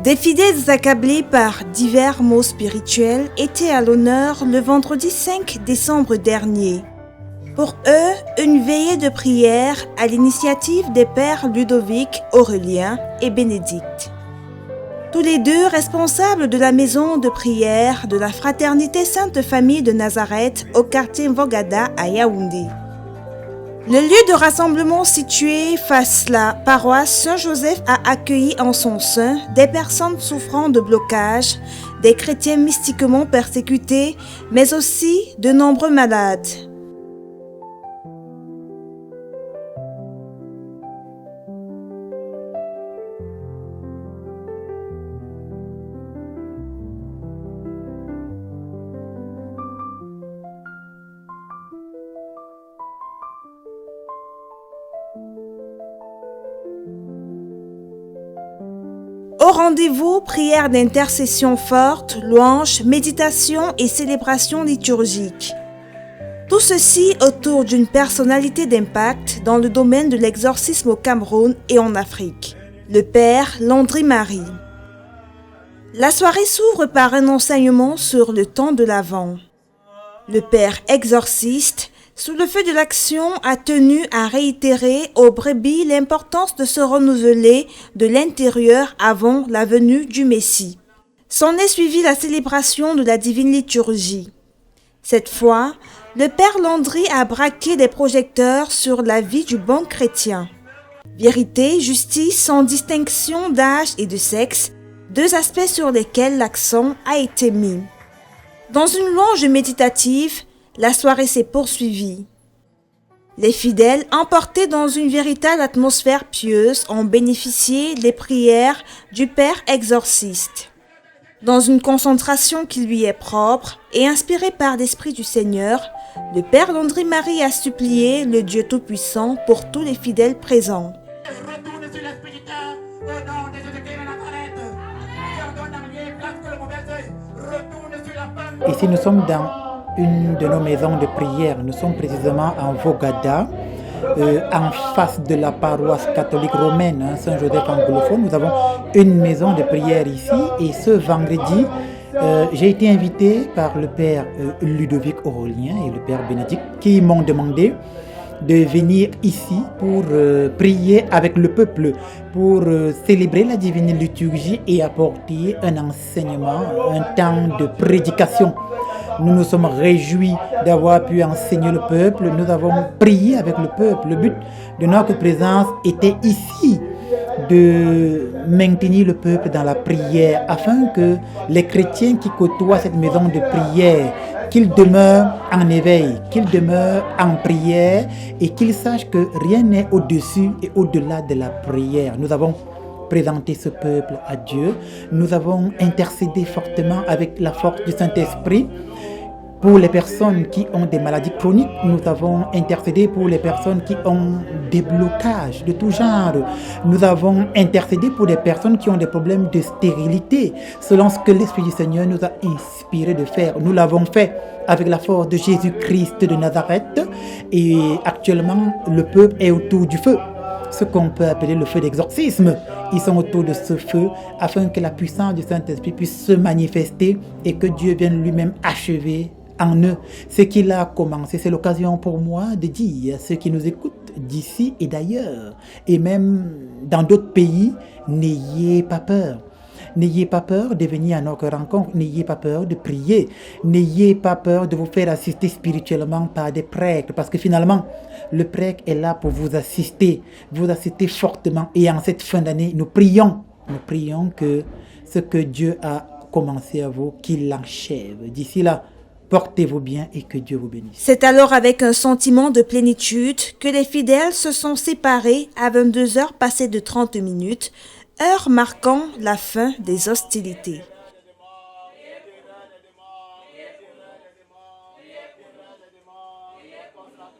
Des fidèles accablés par divers maux spirituels étaient à l'honneur le vendredi 5 décembre dernier. Pour eux, une veillée de prière à l'initiative des pères Ludovic, Aurélien et Bénédicte. Tous les deux responsables de la maison de prière de la Fraternité Sainte Famille de Nazareth au quartier Mvogada à Yaoundé. Le lieu de rassemblement situé face la paroisse Saint-Joseph a accueilli en son sein des personnes souffrant de blocage, des chrétiens mystiquement persécutés, mais aussi de nombreux malades. Au rendez-vous, prière d'intercession forte, louange, méditation et célébration liturgique. Tout ceci autour d'une personnalité d'impact dans le domaine de l'exorcisme au Cameroun et en Afrique, le père Landry Marie. La soirée s'ouvre par un enseignement sur le temps de l'Avent. Le père exorciste, sous le feu de l'action, a tenu à réitérer aux brebis l'importance de se renouveler de l'intérieur avant la venue du Messie. S'en est suivie la célébration de la divine liturgie. Cette fois, le père Landry a braqué des projecteurs sur la vie du bon chrétien. Vérité, justice, sans distinction d'âge et de sexe, deux aspects sur lesquels l'accent a été mis. Dans une louange méditative, la soirée s'est poursuivie. Les fidèles, emportés dans une véritable atmosphère pieuse, ont bénéficié des prières du Père exorciste. Dans une concentration qui lui est propre et inspirée par l'Esprit du Seigneur, le Père Landry Marie a supplié le Dieu Tout-Puissant pour tous les fidèles présents. Ici, nous sommes dans une de nos maisons de prière. Nous sommes précisément en Vogada, en face de la paroisse catholique romaine, Saint-Joseph anglophone. Nous avons une maison de prière ici et ce vendredi, j'ai été invité par le père Ludovic Aurélien et le père Bénédicte qui m'ont demandé de venir ici pour prier avec le peuple, pour célébrer la divine liturgie et apporter un enseignement, un temps de prédication. Nous nous sommes réjouis d'avoir pu enseigner le peuple. Nous avons prié avec le peuple. Le but de notre présence était ici de maintenir le peuple dans la prière afin que les chrétiens qui côtoient cette maison de prière, qu'ils demeurent en éveil, qu'ils demeurent en prière et qu'ils sachent que rien n'est au-dessus et au-delà de la prière. Nous avons présenté ce peuple à Dieu. Nous avons intercédé fortement avec la force du Saint-Esprit. Pour les personnes qui ont des maladies chroniques, nous avons intercédé pour les personnes qui ont des blocages de tout genre. Nous avons intercédé pour les personnes qui ont des problèmes de stérilité, selon ce que l'Esprit du Seigneur nous a inspiré de faire. Nous l'avons fait avec la force de Jésus-Christ de Nazareth et actuellement, le peuple est autour du feu, ce qu'on peut appeler le feu d'exorcisme. Ils sont autour de ce feu afin que la puissance du Saint-Esprit puisse se manifester et que Dieu vienne lui-même achever en eux ce qu'il a commencé. C'est l'occasion pour moi de dire à ceux qui nous écoutent d'ici et d'ailleurs et même dans d'autres pays, n'ayez pas peur. N'ayez pas peur de venir à notre rencontre, n'ayez pas peur de prier, n'ayez pas peur de vous faire assister spirituellement par des prêtres, parce que finalement, le prêtre est là pour vous assister fortement. Et en cette fin d'année, nous prions que ce que Dieu a commencé à vous, qu'il l'achève. D'ici là, portez-vous bien et que Dieu vous bénisse. C'est alors avec un sentiment de plénitude que les fidèles se sont séparés à 22h passées de 30 minutes, heure marquant la fin des hostilités.